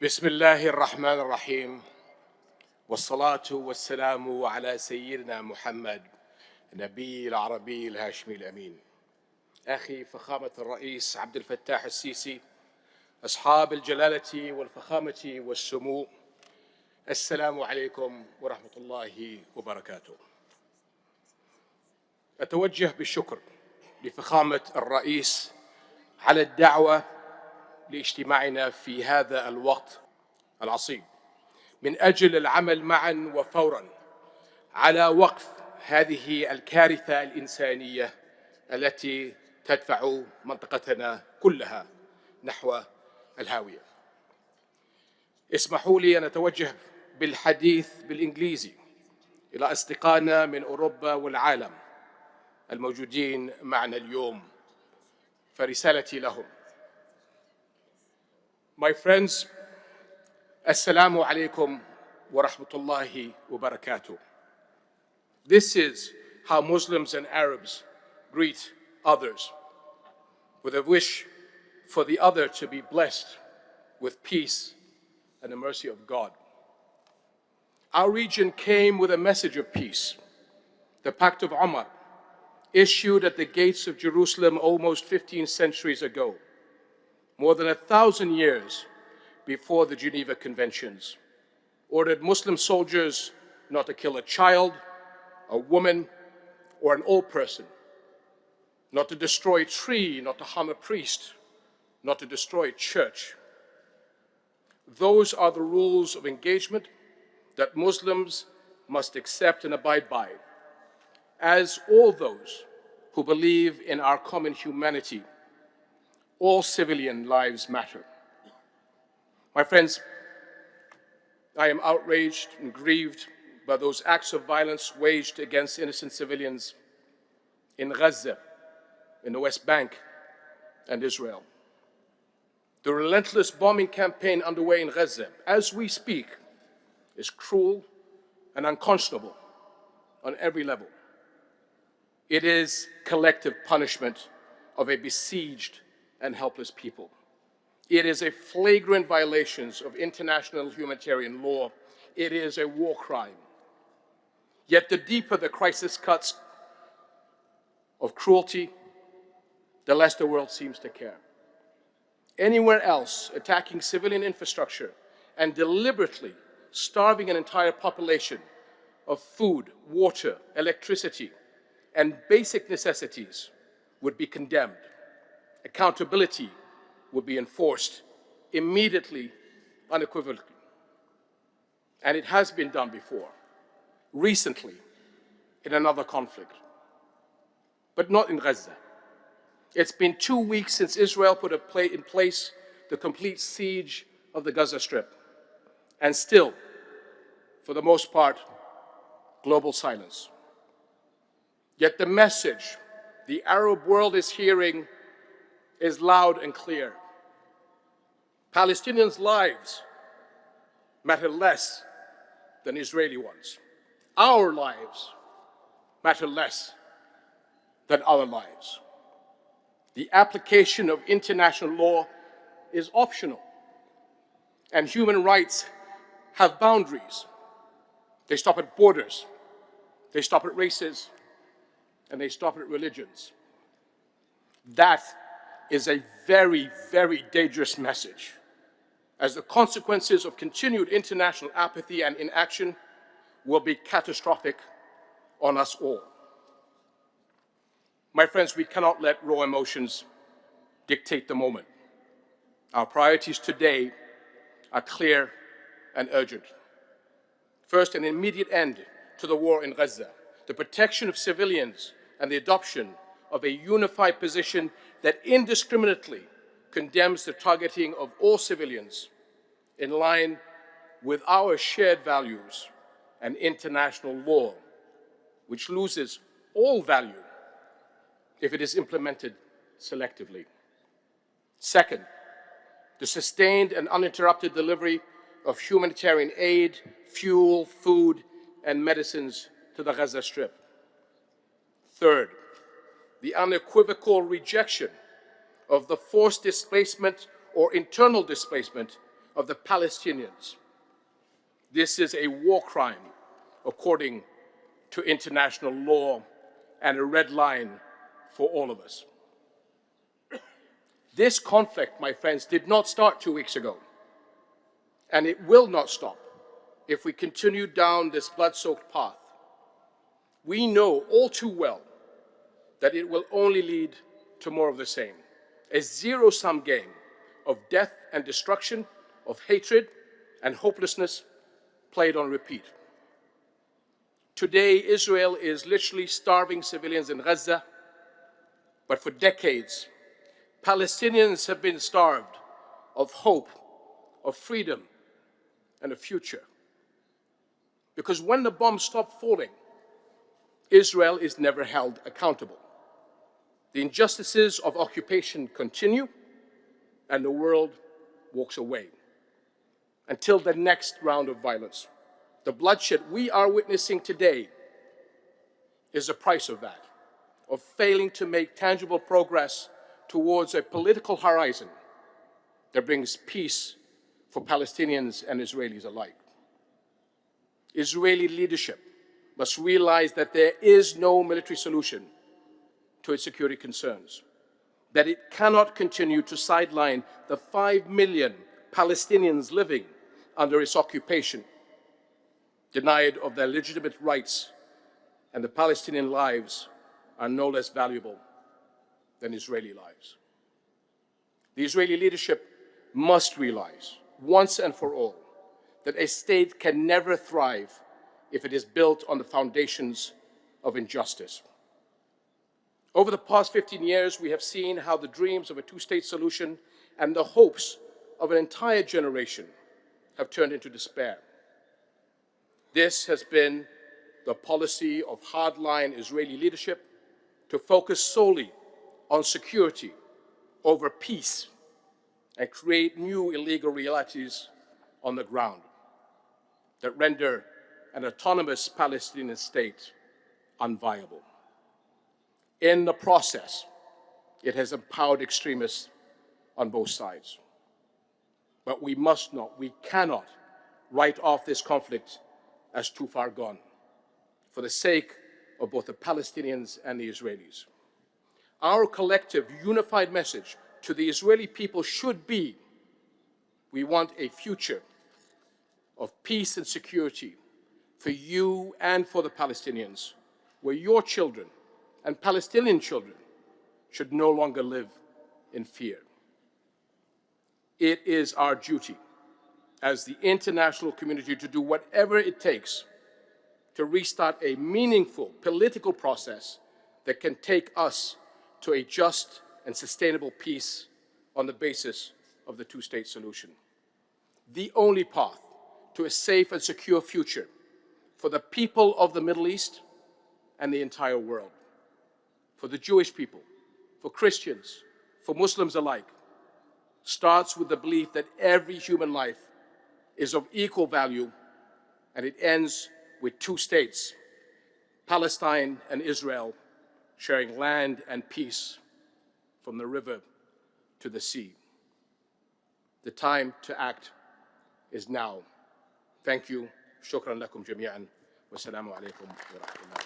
بسم الله الرحمن الرحيم، والصلاة والسلام على سيدنا محمد النبي العربي الهاشمي الأمين. أخي فخامة الرئيس عبد الفتاح السيسي، أصحاب الجلالة والفخامة والسمو، السلام عليكم ورحمة الله وبركاته. أتوجه بالشكر لفخامة الرئيس على الدعوة لاجتماعنا في هذا الوقت العصيب من أجل العمل معا وفورا على وقف هذه الكارثة الإنسانية التي تدفع منطقتنا كلها نحو الهاوية. اسمحوا لي أن أتوجه بالحديث بالإنجليزي إلى أصدقائنا من أوروبا والعالم الموجودين معنا اليوم، فرسالتي لهم: My friends, Assalamu alaikum wa rahmatullahi wa barakatuh. This is how Muslims and Arabs greet others, with a wish for the other to be blessed with peace and the mercy of God. Our region came with a message of peace, the Pact of Umar, issued at the gates of Jerusalem almost 15 centuries ago, more than 1,000 years before the Geneva Conventions, ordered Muslim soldiers not to kill a child, a woman, or an old person, not to destroy a tree, not to harm a priest, not to destroy a church. Those are the rules of engagement that Muslims must accept and abide by, as all those who believe in our common humanity. All civilian lives matter. My friends, I am outraged and grieved by those acts of violence waged against innocent civilians in Gaza, in the West Bank, and Israel. The relentless bombing campaign underway in Gaza, as we speak, is cruel and unconscionable on every level. It is collective punishment of a besieged and helpless people. It is a flagrant violation of international humanitarian law. It is a war crime. Yet the deeper the crisis cuts of cruelty, the less the world seems to care. Anywhere else, attacking civilian infrastructure and deliberately starving an entire population of food, water, electricity, and basic necessities would be condemned. Accountability would be enforced immediately, unequivocally. And it has been done before, recently, in another conflict, but not in Gaza. It's been 2 weeks since Israel put in place the complete siege of the Gaza Strip, and still, for the most part, global silence. Yet the message the Arab world is hearing is loud and clear. Palestinians' lives matter less than Israeli ones. Our lives matter less than other lives. The application of international law is optional, and human rights have boundaries. They stop at borders, they stop at races, and they stop at religions. That is a very, very dangerous message, as the consequences of continued international apathy and inaction will be catastrophic on us all. My friends, we cannot let raw emotions dictate the moment. Our priorities today are clear and urgent. First, an immediate end to the war in Gaza, the protection of civilians, and the adoption of a unified position that indiscriminately condemns the targeting of all civilians in line with our shared values and international law, which loses all value if it is implemented selectively. Second, the sustained and uninterrupted delivery of humanitarian aid, fuel, food, and medicines to the Gaza Strip. Third, the unequivocal rejection of the forced displacement or internal displacement of the Palestinians. This is a war crime according to international law and a red line for all of us. This conflict, my friends, did not start 2 weeks ago, and it will not stop if we continue down this blood-soaked path. We know all too well that it will only lead to more of the same, a zero-sum game of death and destruction, of hatred and hopelessness played on repeat. Today, Israel is literally starving civilians in Gaza, but for decades, Palestinians have been starved of hope, of freedom, and a future. Because when the bombs stop falling, Israel is never held accountable. The injustices of occupation continue, and the world walks away until the next round of violence. The bloodshed we are witnessing today is the price of that, of failing to make tangible progress towards a political horizon that brings peace for Palestinians and Israelis alike. Israeli leadership must realize that there is no military solution to its security concerns, that it cannot continue to sideline the 5 million Palestinians living under its occupation, denied of their legitimate rights, and the Palestinian lives are no less valuable than Israeli lives. The Israeli leadership must realize, once and for all, that a state can never thrive if it is built on the foundations of injustice. Over the past 15 years, we have seen how the dreams of a two-state solution and the hopes of an entire generation have turned into despair. This has been the policy of hardline Israeli leadership to focus solely on security over peace and create new illegal realities on the ground that render an autonomous Palestinian state unviable. In the process, it has empowered extremists on both sides. But we must not, we cannot write off this conflict as too far gone for the sake of both the Palestinians and the Israelis. Our collective unified message to the Israeli people should be, we want a future of peace and security for you and for the Palestinians, where your children and Palestinian children should no longer live in fear. It is our duty as the international community to do whatever it takes to restart a meaningful political process that can take us to a just and sustainable peace on the basis of the two-state solution. The only path to a safe and secure future for the people of the Middle East and the entire world, for the Jewish people, for Christians, for Muslims alike, starts with the belief that every human life is of equal value, and it ends with two states, Palestine and Israel, sharing land and peace from the river to the sea. The time to act is now. Thank you. شكرا لكم جميعا والسلام عليكم ورحمة الله.